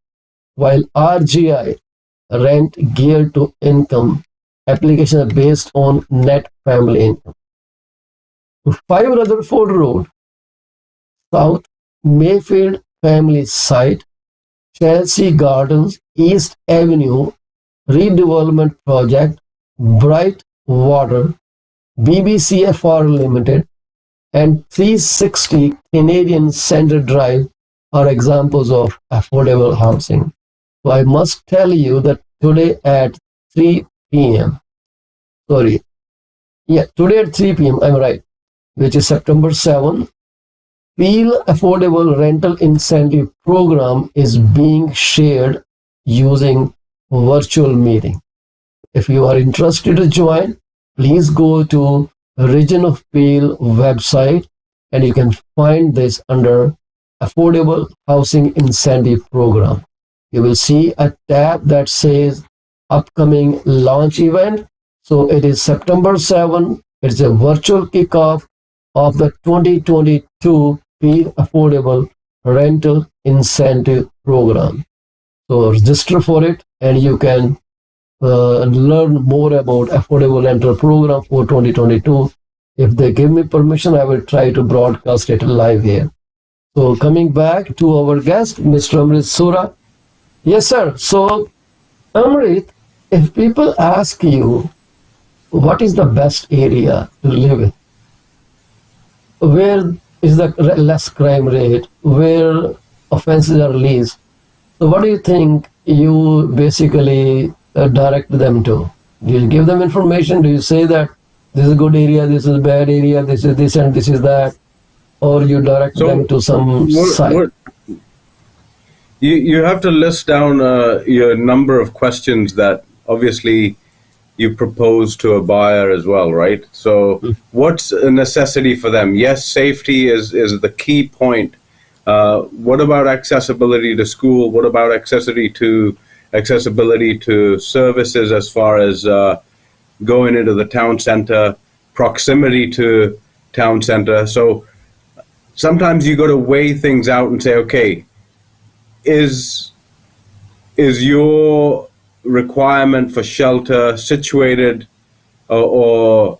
while RGI, rent geared to income, applications are based on net family income. 5 Rutherford Road, South Mayfield Family Site, Chelsea Gardens, East Avenue, redevelopment project, Bright Water, BBCFR Limited, and 360 Canadian Center Drive are examples of affordable housing. So I must tell you that today at 3 p.m. Today at 3 p.m. I'm right, which is September 7, Peel Affordable Rental Incentive Program is being shared using virtual meeting. If you are interested to join, please go to Region of Peel website and you can find this under Affordable Housing Incentive Program. You will see a tab that says upcoming launch event. So it is September 7. It's a virtual kickoff of the 2022 Peel Affordable Rental Incentive Program. So register for it and you can learn more about affordable rental program for 2022. If they give me permission, I will try to broadcast it live here. So coming back to our guest, Mr. Amrit Sura. Yes, sir. So Amrit, if people ask you, what is the best area to live in? Where is the less crime rate? Where offenses are least? So what do you think you basically direct them to? Do you give them information? Do you say that this is a good area, this is a bad area, this is this and this is that? Or you direct them to some site? You have to list down your number of questions that obviously you propose to a buyer as well, right? So what's a necessity for them? Yes, safety is the key point. What about accessibility to school? What about accessibility to services as far as going into the town center, proximity to town center? So sometimes you got to weigh things out and say, okay, is your requirement for shelter situated or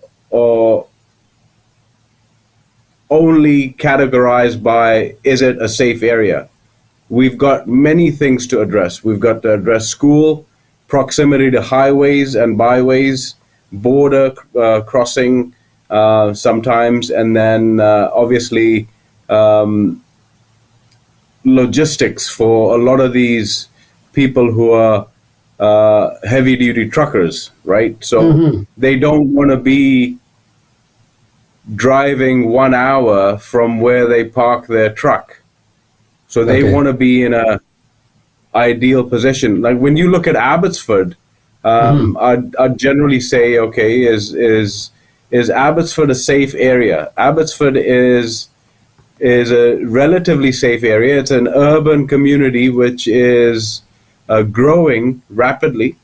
only categorized by, is it a safe area? We've got many things to address. We've got to address school, proximity to highways and byways, border crossing sometimes, and then obviously logistics for a lot of these people who are heavy duty truckers, right? So they don't want to be driving 1 hour from where they park their truck. So they want to be in a ideal position. Like when you look at Abbotsford, I'd generally say, okay, is Abbotsford a safe area? Abbotsford is a relatively safe area. It's an urban community which is growing rapidly.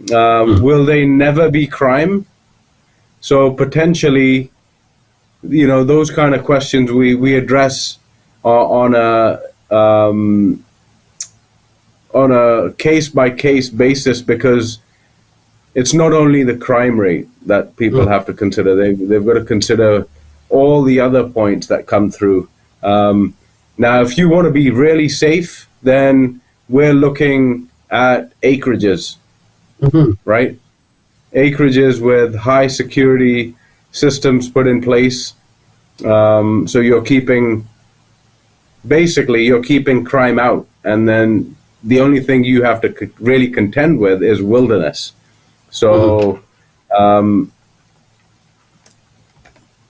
Will they never be crime? So potentially, those kind of questions we address on a case-by-case basis, because it's not only the crime rate that people have to consider. They've got to consider all the other points that come through. Now, if you want to be really safe, then we're looking at acreages, right? Acreages with high security systems put in place. So you're keeping crime out, and then the only thing you have to really contend with is wilderness. So,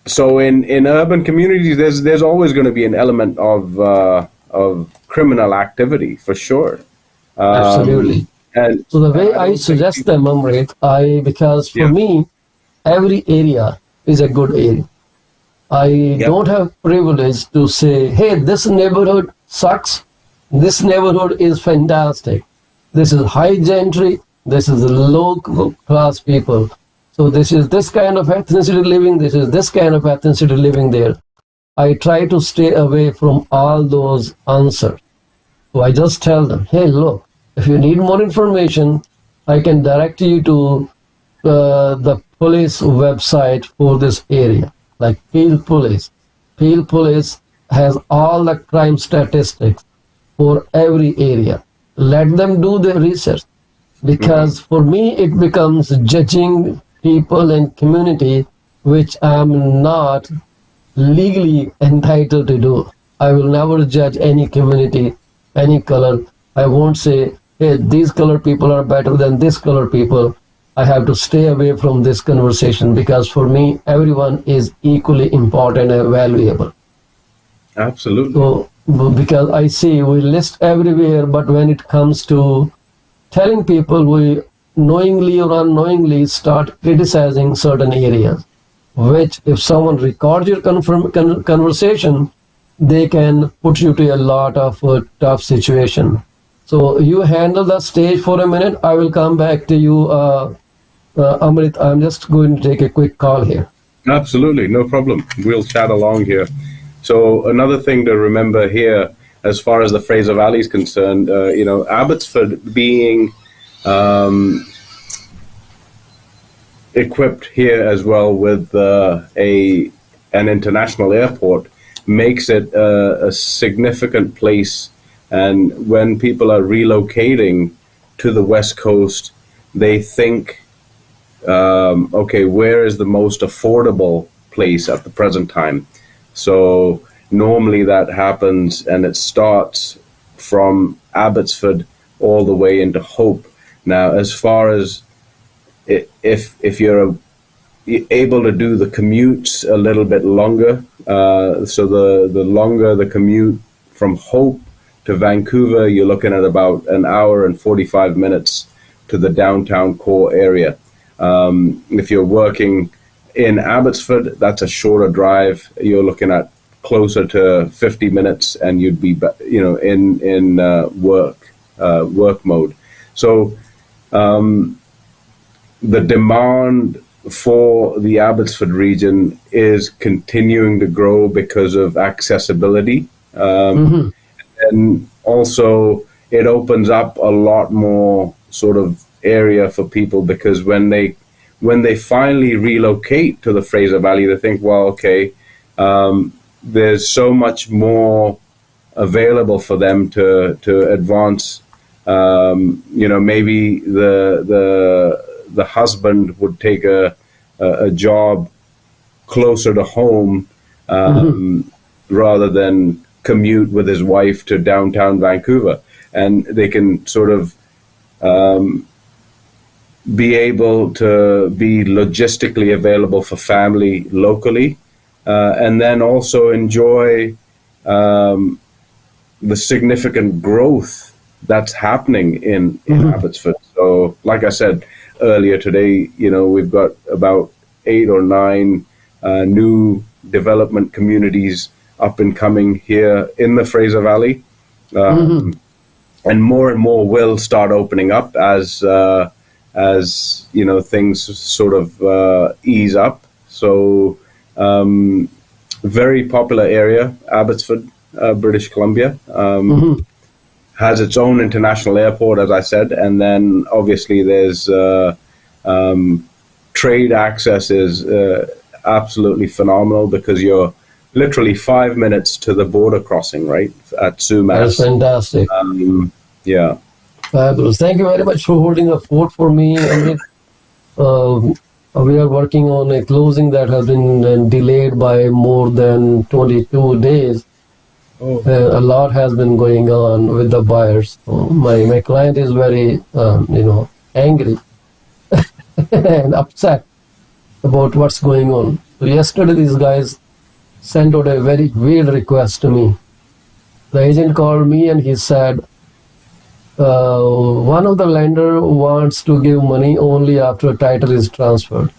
so in urban communities, there's always going to be an element of criminal activity for sure. Absolutely. And So the way I I don't think suggest them, Amrit, because for Yeah. me, every area is a good area. I Yeah. don't have privilege to say, hey, this neighborhood sucks. This neighborhood is fantastic. This is high gentry. This is low class people. So this is this kind of ethnicity living. This is this kind of ethnicity living there. I try to stay away from all those answers. So I just tell them, hey, look, if you need more information, I can direct you to the police website for this area, like Field Police. Field Police has all the crime statistics for every area. Let them do their research, because for me it becomes judging people and community, which I'm not legally entitled to do. I will never judge any community, any color. I won't say, hey, these color people are better than this color people. I have to stay away from this conversation, because for me, everyone is equally important and valuable. Absolutely. So, because I see we list everywhere, but when it comes to telling people, we knowingly or unknowingly start criticizing certain areas, which if someone records your conversation, they can put you to a lot of tough situation. So you handle the stage for a minute. I will come back to you, Amrit. I'm just going to take a quick call here. Absolutely, no problem. We'll chat along here. So another thing to remember here, as far as the Fraser Valley is concerned, Abbotsford being equipped here as well with an international airport makes it a significant place. And when people are relocating to the West Coast, they think, okay, where is the most affordable place at the present time? So normally that happens, and it starts from Abbotsford all the way into Hope. Now, as far as if you're able to do the commutes a little bit longer, so the longer the commute from Hope to Vancouver, you're looking at about an hour and 45 minutes to the downtown core area. If you're working in Abbotsford, that's a shorter drive. You're looking at closer to 50 minutes, and you'd be, in work mode. So the demand for the Abbotsford region is continuing to grow because of accessibility, and also it opens up a lot more sort of area for people, because when they finally relocate to the Fraser Valley, they think, well, okay, there's so much more available for them to advance. Maybe the husband would take a job closer to home, rather than commute with his wife to downtown Vancouver, and they can sort of be able to be logistically available for family locally, and then also enjoy the significant growth that's happening in Abbotsford. So, like I said earlier today, we've got about 8 or 9 new development communities up and coming here in the Fraser Valley, and more will start opening up as things sort of ease up. So very popular area, Abbotsford, British Columbia. Has its own international airport, as I said, and then obviously there's trade access is absolutely phenomenal, because you're literally 5 minutes to the border crossing, right, at Sumas. That's fantastic. Yeah. Fabulous. Thank you very much for holding a fort for me. We are working on a closing that has been delayed by more than 22 days. Oh. A lot has been going on with the buyers. So my client is very, angry and upset about what's going on. So yesterday, these guys sent out a very weird request to me. The agent called me and he said, one of the lender wants to give money only after a title is transferred.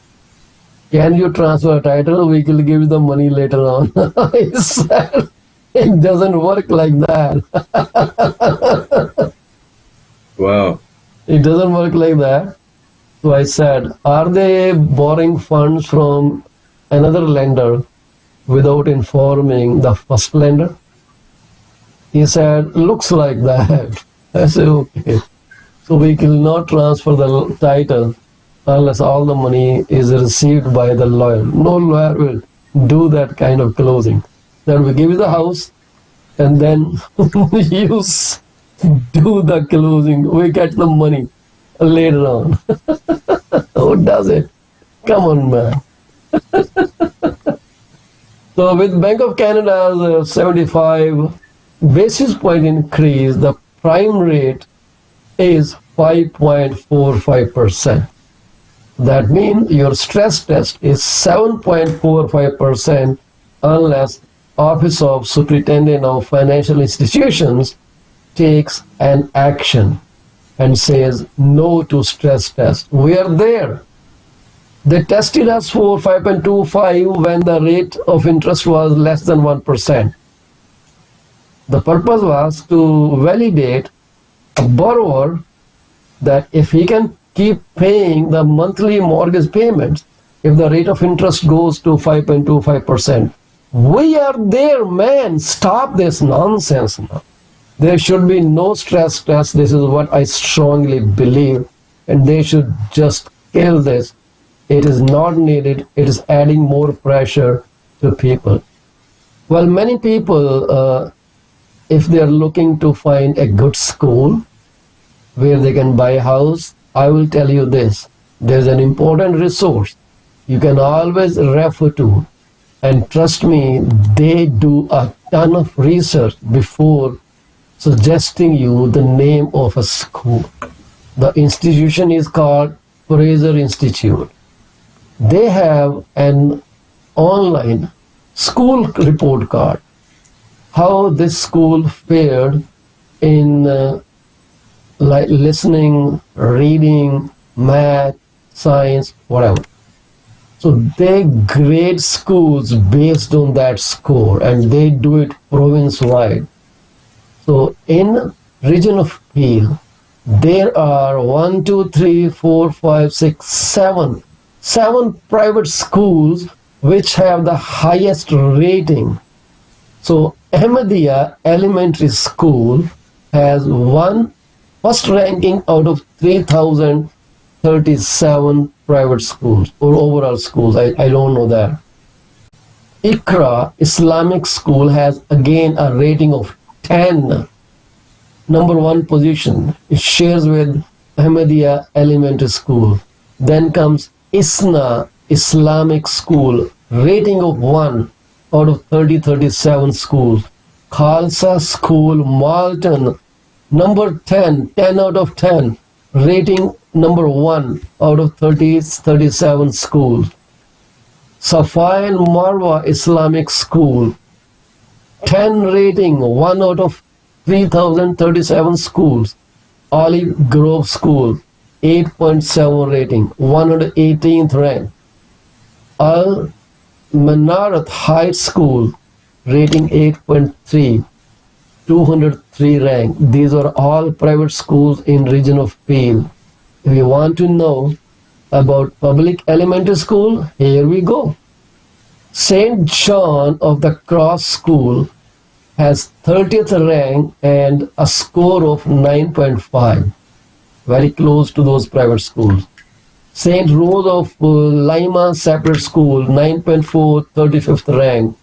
Can you transfer a title? We will give you the money later on. He said, it doesn't work like that. Wow. It doesn't work like that. So I said, are they borrowing funds from another lender without informing the first lender? He said, looks like that. I said, okay. So we will not transfer the title unless all the money is received by the lawyer. No lawyer will do that kind of closing. Then we give you the house and then you do the closing. We get the money later on. Who does it? Come on, man. So with Bank of Canada's 75 basis point increase, the prime rate is 5.45%. That means your stress test is 7.45% unless Office of Superintendent of Financial Institutions takes an action and says no to stress test. We are there. They tested us for 5.25 when the rate of interest was less than 1%. The purpose was to validate a borrower that if he can keep paying the monthly mortgage payments, if the rate of interest goes to 5.25%. We are there, man. Stop this nonsense now. There should be no stress test. This is what I strongly believe. And they should just kill this. It is not needed. It is adding more pressure to people. Well, many people, if they are looking to find a good school where they can buy a house, I will tell you this. There's an important resource you can always refer to. And trust me, they do a ton of research before suggesting you the name of a school. The institution is called Fraser Institute. They have an online school report card. How this school fared in like listening, reading, math, science, whatever. So they grade schools based on that score and they do it province-wide. So in region of Peel, there are 7 private schools which have the highest rating. So Ahmadiyya Elementary School has first ranking out of 3,037 private schools or overall schools. I don't know that. Iqra Islamic School has again a rating of 10. Number 1 position. It shares with Ahmadiyya Elementary School. Then comes Isna Islamic School, rating of 1 out of 37 schools. Khalsa School, Malton, number 10 out of 10, rating number 1 out of 37 schools. Safa and Marwa Islamic School, 10 rating, 1 out of 3,037 schools. Olive Grove School, 8.7 rating, 118th rank. Al Manarat Heights School, rating 8.3, 203 rank. These are all private schools in region of Peel. If you want to know about public elementary school, here we go. St. John of the Cross School has 30th rank and a score of 9.5. Very close to those private schools. St. Rose of Lima Separate School, 9.4, 35th rank.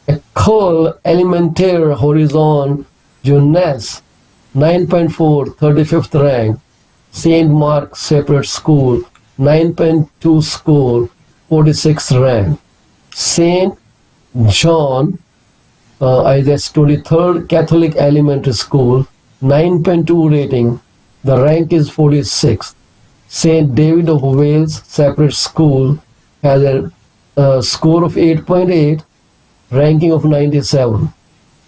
École Élémentaire Horizon Jeunesse, 9.4, 35th rank. St. Mark Separate School, 9.2 score, 46th rank. St. John, I guess 23rd Catholic Elementary School, 9.2 rating. The rank is 46th. St. David of Wales Separate School has a score of 8.8, ranking of 97.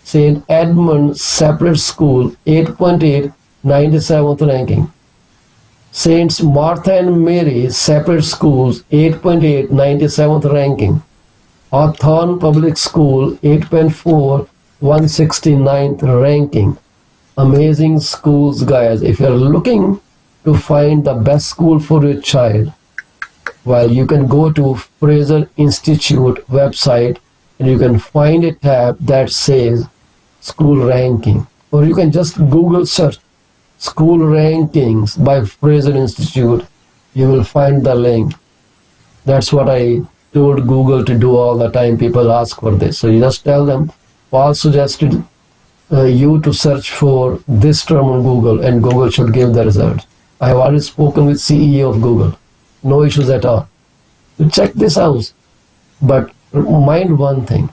St. Edmund Separate School, 8.8, 97th ranking. Saints Martha and Mary Separate Schools, 8.8, 97th ranking. Hawthorne Public School, 8.4, 169th ranking. Amazing schools, guys. If you're looking to find the best school for your child, well, you can go to Fraser Institute website and you can find a tab that says school ranking, or you can just Google search school rankings by Fraser Institute. You will find the link. That's what I told Google to do all the time. People ask for this, so you just tell them Paul suggested you to search for this term on Google, and Google should give the result. I have already spoken with CEO of Google. No issues at all. So check this out. But mind one thing.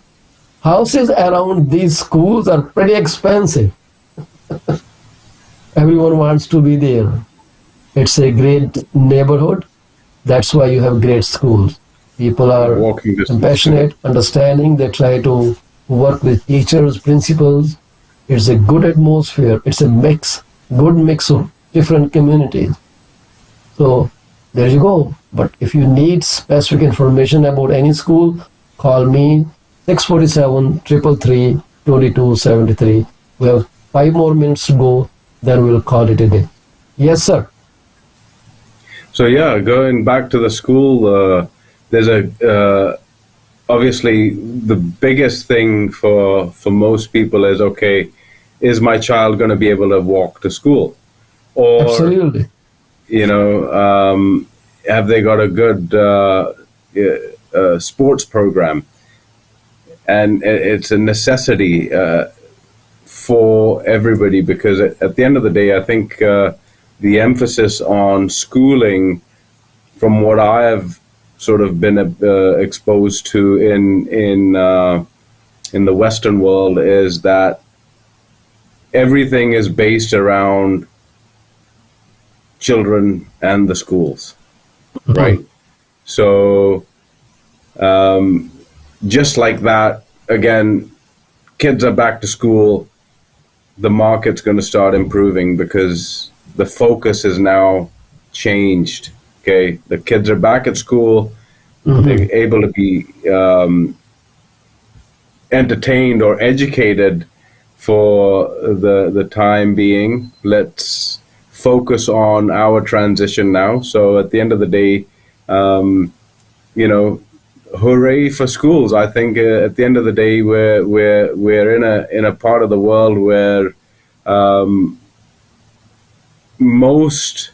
Houses around these schools are pretty expensive. Everyone wants to be there. It's a great neighborhood. That's why you have great schools. People are compassionate, understanding. They try to work with teachers, principals. It's a good atmosphere. It's a good mix of different communities. So there you go. But if you need specific information about any school, call me 647 333 2273. We have 5 more minutes to go, then we'll call it a day. Yes, sir. So yeah, going back to the school, there's obviously the biggest thing for most people is, okay, is my child going to be able to walk to school? Or, absolutely. Have they got a good sports program? And it's a necessity for everybody, because at the end of the day, I think the emphasis on schooling, from what I have sort of been exposed to in the Western world, is that everything is based around children and the schools, right? So just like that, again, kids are back to school, the market's going to start improving because the focus is now changed. Okay, the kids are back at school, they're able to be entertained or educated for the time being. Let's focus on our transition now. So at the end of the day, hooray for schools. I think at the end of the day, we're in a part of the world where most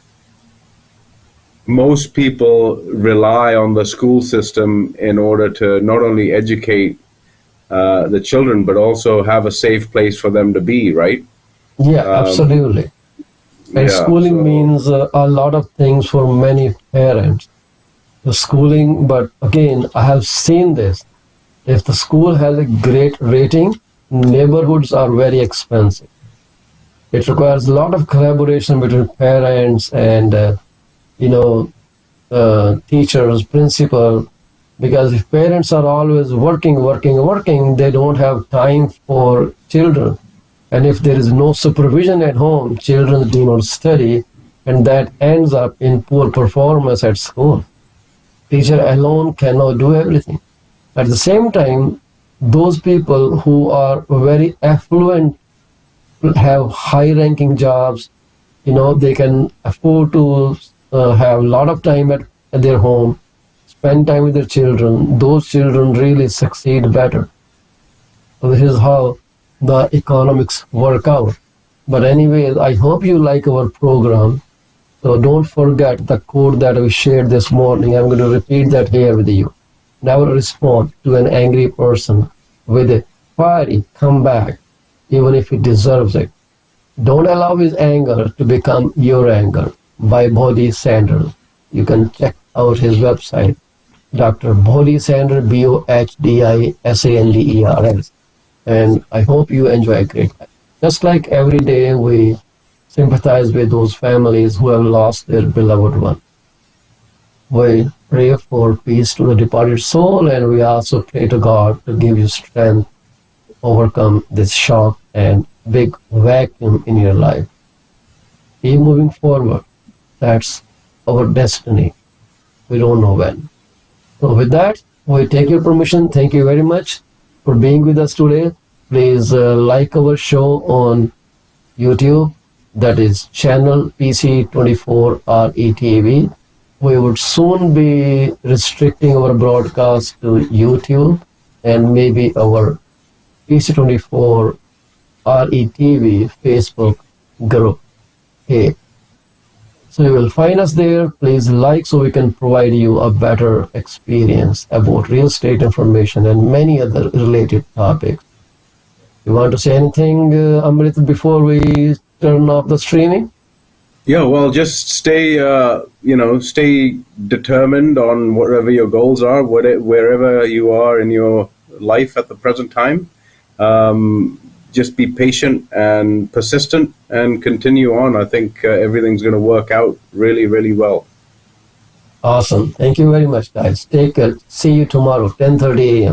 people rely on the school system in order to not only educate the children, but also have a safe place for them to be, right? Yeah, absolutely. And schooling means a lot of things for many parents. The schooling, but again, I have seen this. If the school has a great rating, neighborhoods are very expensive. It requires a lot of collaboration between parents and teachers, principal, because if parents are always working, they don't have time for children. And if there is no supervision at home, children do not study, and that ends up in poor performance at school. Teacher alone cannot do everything. At the same time, those people who are very affluent, have high-ranking jobs, they can afford to have a lot of time at their home, spend time with their children. Those children really succeed better. So this is how the economics work out. But anyways, I hope you like our program. So don't forget the code that we shared this morning. I'm going to repeat that here with you. Never respond to an angry person with a fiery comeback, even if he deserves it. Don't allow his anger to become your anger. By Bodhi Sanders. you can check out his website, Dr. Bodhisander, Bohdisanders. And I hope you enjoy a great life. Just like every day, we sympathize with those families who have lost their beloved one. We pray for peace to the departed soul, and we also pray to God to give you strength to overcome this shock and big vacuum in your life. Keep moving forward. That's our destiny. We don't know when. So with that, we take your permission. Thank you very much for being with us today. Please like our show on YouTube. That is channel PC24RETV. We would soon be restricting our broadcast to YouTube and maybe our PC24RETV Facebook group. Okay. So you will find us there. Please like so we can provide you a better experience about real estate information and many other related topics. You want to say anything, Amrit, before we turn off the streaming? Yeah, well, just stay, stay determined on whatever your goals are, wherever you are in your life at the present time. Just be patient and persistent and continue on. I think everything's going to work out really, really well. Awesome. Thank you very much, guys. Take care. See you tomorrow, 10:30 a.m.